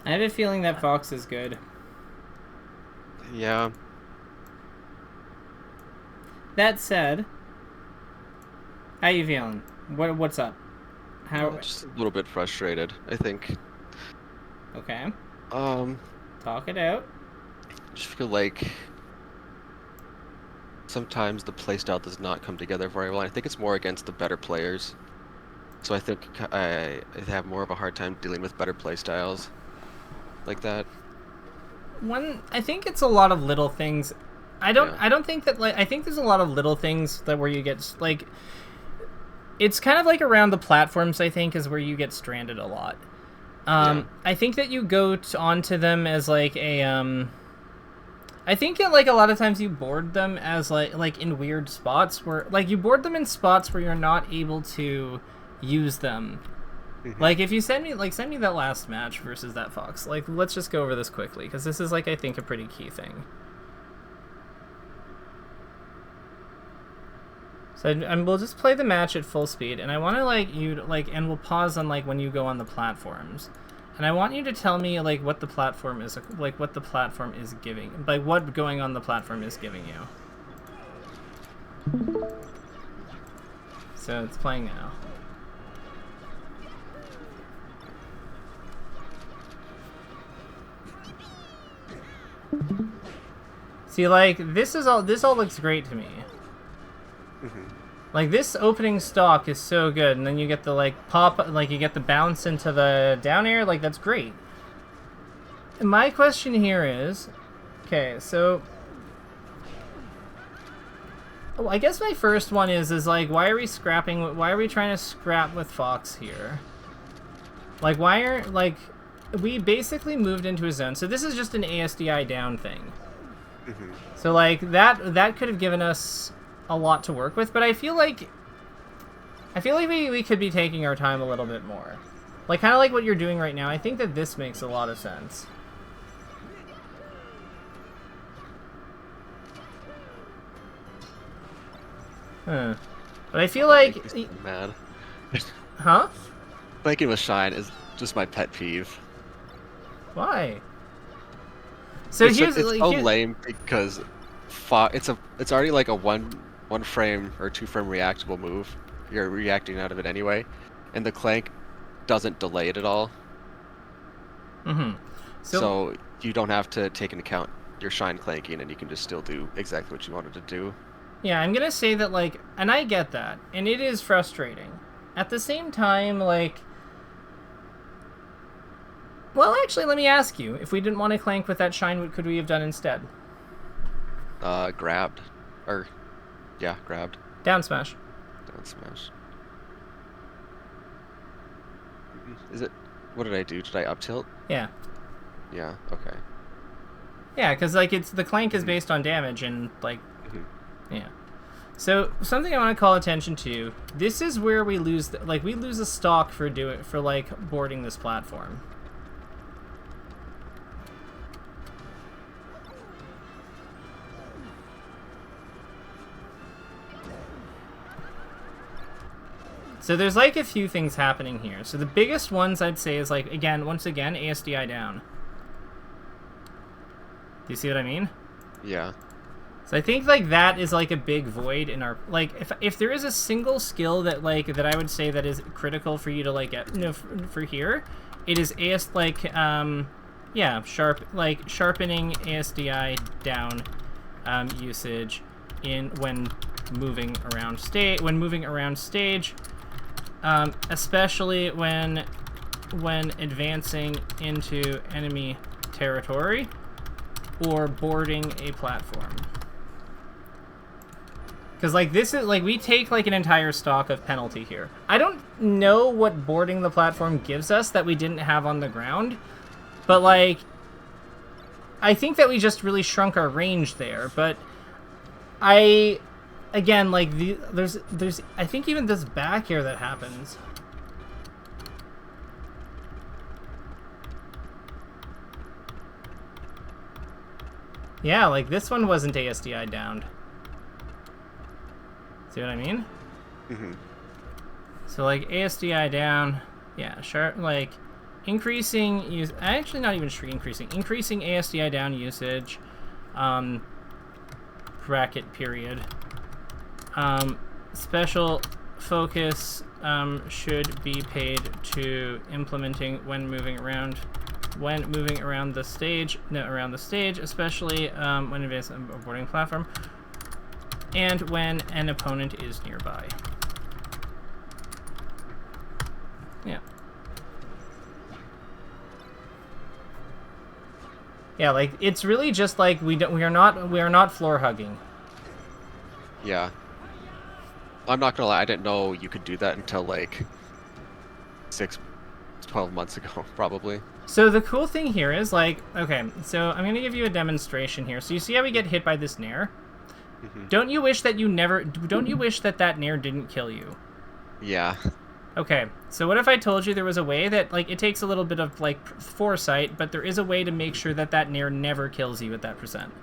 B: I have a feeling that Fox is good.
A: Yeah.
B: That said, how you feeling? What's up? How?
A: I'm just a little bit frustrated, I think.
B: Okay.
A: Um,
B: Talk it out.
A: I just feel like sometimes the playstyle does not come together very well. I think it's more against the better players. So I think I have more of a hard time dealing with better playstyles like that.
B: I think it's a lot of little things. I don't think that, like, I think there's a lot of little things that where you get, like, it's kind of like around the platforms, I think, is where you get stranded a lot. I think that you go onto them as like a I think that, like, a lot of times you board them as like in weird spots where, like, you board them in spots where you're not able to use them. Like, if you send me that last match versus that Fox, like, let's just go over this quickly, because this is, like, I think a pretty key thing. So and we'll just play the match at full speed, and I want to, like, you to, like, and we'll pause on, like, when you go on the platforms, and I want you to tell me, like, what the platform is, like, what the platform is giving, like, what going on the platform is giving you. So it's playing now. See, like, this all looks great to me. Like, this opening stock is so good, and then you get the, like, pop, like, you get the bounce into the down air, like, that's great. And my question here is, okay, so, oh, I guess my first one is like, why are we trying to scrap with Fox here? Like, why aren't, like, we basically moved into a zone, so this is just an ASDI down thing. So, like, that could have given us a lot to work with, but I feel like we could be taking our time a little bit more. Like, kind of like what you're doing right now. I think that this makes a lot of sense. But I feel like...
A: Mad.
B: Huh?
A: Flanking with Shine is just my pet peeve.
B: Why? So
A: it's
B: here's...
A: it's
B: like,
A: so lame because it's already like a one frame or 2 frame reactable move. You're reacting out of it anyway, and the clank doesn't delay it at all. So you don't have to take into account your Shine clanking, and you can just still do exactly what you wanted to do.
B: Yeah, I'm gonna say that, like, and I get that, and it is frustrating. At the same time, like, well, actually, let me ask you, if we didn't want to clank with that Shine, what could we have done instead?
A: Grabbed. Or, yeah, grabbed.
B: Down smash.
A: Down smash. Is it, what did I do? Did I up tilt?
B: Yeah.
A: Yeah, okay.
B: Yeah, because, like, it's, the clank is based on damage, and, like, yeah. So, something I want to call attention to, this is where we lose, we lose a stock for boarding this platform. So there's, like, a few things happening here. So the biggest ones I'd say is, like, once again, ASDI down. Do you see what I mean?
A: Yeah.
B: So I think, like, that is, like, a big void in our, like, if there is a single skill that, like, that I would say that is critical for you to, like, get, you know, for here, it is sharpening ASDI down usage when moving around stage, especially when advancing into enemy territory or boarding a platform. Because, like, this is, like, we take, like, an entire stock of penalty here. I don't know what boarding the platform gives us that we didn't have on the ground, but, like, I think that we just really shrunk our range there, but again, like, there's, I think even this back here that happens. Yeah, like, this one wasn't ASDI downed. See what I mean?
A: Mm-hmm.
B: So, like, ASDI down, yeah, sharp, like, increasing use, actually not even increasing ASDI down usage, bracket period. Special focus should be paid to implementing when moving around the stage, especially when advancing on a boarding platform, and when an opponent is nearby. Yeah. Yeah, like, it's really just like we are not floor hugging.
A: Yeah. I'm not gonna lie, I didn't know you could do that until like 12 months ago, probably.
B: So the cool thing here is, like, okay, so I'm gonna give you a demonstration here. So you see how we get hit by this nair?
A: Mm-hmm.
B: Don't you wish that that nair didn't kill you?
A: Yeah.
B: Okay, so what if I told you there was a way that, like, it takes a little bit of, like, foresight, but there is a way to make sure that that nair never kills you at that percent?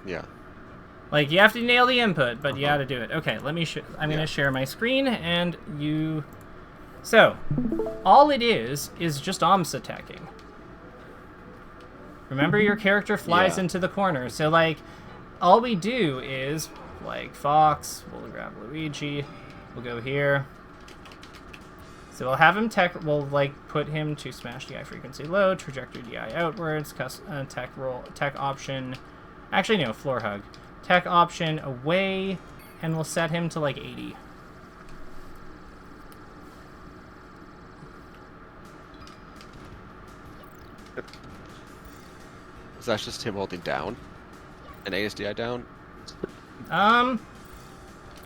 A: Yeah.
B: Like, you have to nail the input, but you gotta do it. Okay, let me I'm gonna share my screen, and you... So, all it is just OMS attacking. Remember, your character flies into the corner, so, like, all we do is, like, Fox, we'll grab Luigi, we'll go here. So we'll have him we'll, like, put him to smash DI frequency low, trajectory DI outwards, tech option, actually no, floor hug. Tech option away, and we'll set him to, like, 80.
A: Is that just him holding down? An ASDI down?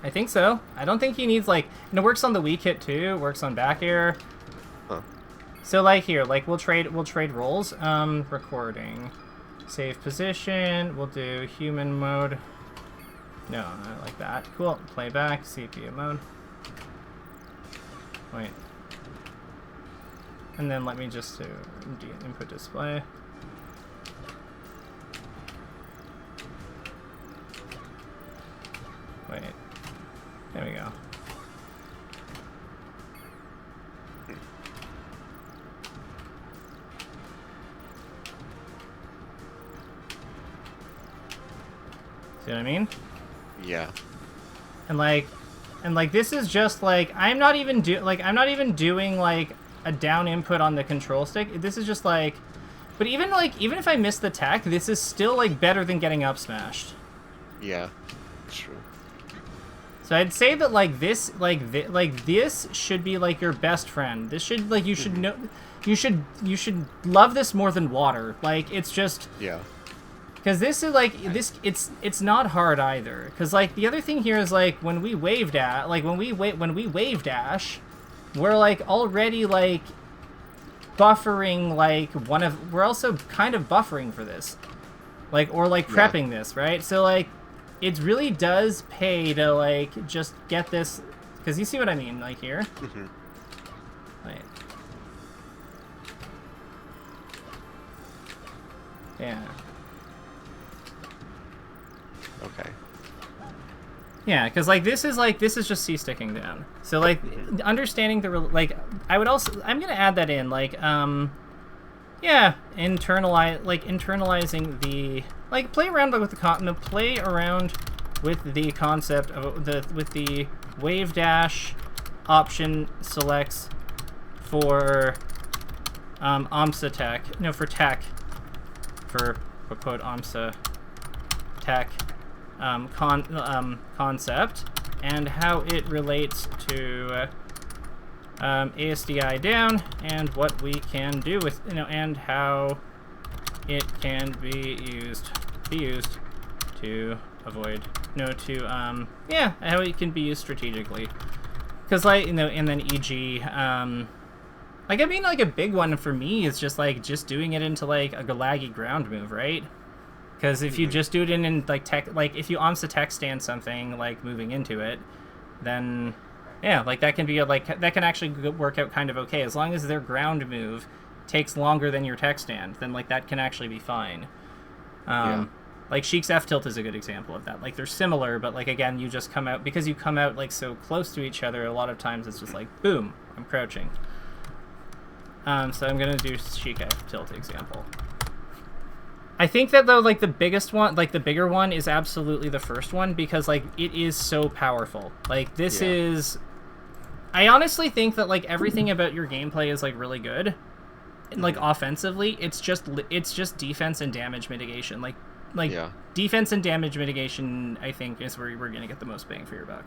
B: I think so. I don't think he needs, like, and it works on the weak hit too. It works on back air.
A: Huh.
B: So, like, here, like, we'll trade roles. Recording, save position. We'll do human mode. No, not like that. Cool. Playback, CPU mode. Wait. And then let me just do input display. Wait. There we go. See what I mean?
A: Yeah.
B: And like this is just like I'm not even doing like a down input on the control stick. This is just like, but even if I miss the tech, this is still like better than getting up smashed.
A: Yeah. True.
B: So I'd say that like this should be like your best friend. This should like you should know you should love this more than water. Like it's just because this is like it's not hard either. Because like the other thing here is like when we wave dash, we're like already like buffering like we're also kind of buffering for this, like or like prepping this, right? So like. It really does pay to, like, just get this... Because you see what I mean, like, here?
A: Mm-hmm.
B: Wait. Yeah.
A: Okay.
B: Yeah, because, like, this is just C-sticking down. So, like, understanding the... Like, I'm going to add that in, like, yeah, internalizing the... Like, play around with the concept of the wave dash option selects for OMSA tech. No, for tech. For quote OMSA tech concept. and how it relates to ASDI down, and what we can do with, and how it can be used to avoid, yeah, how it can be used strategically. Because, like, and then e.g., like, I mean, like, a big one for me is just, like, just doing it into, like, a laggy ground move, right? Because if you just do it in like, tech, like, if you OMS to tech stand something, like, moving into it, then, yeah, like, that can be, that can actually work out kind of okay. As long as their ground move takes longer than your tech stand, then, like, that can actually be fine. Like, Sheik's F-tilt is a good example of that. Like, they're similar, but, like, again, you just come out, because you come out, like, so close to each other, a lot of times it's just like, boom, I'm crouching. So I'm going to do Sheik F-tilt example. I think that, though, like, the biggest one, like, the bigger one is absolutely the first one, because, like, it is so powerful. Like, this is... I honestly think that, like, everything about your gameplay is, like, really good. Like, offensively, it's just defense and damage mitigation. Like, defense and damage mitigation, I think, is where we're going to get the most bang for your buck.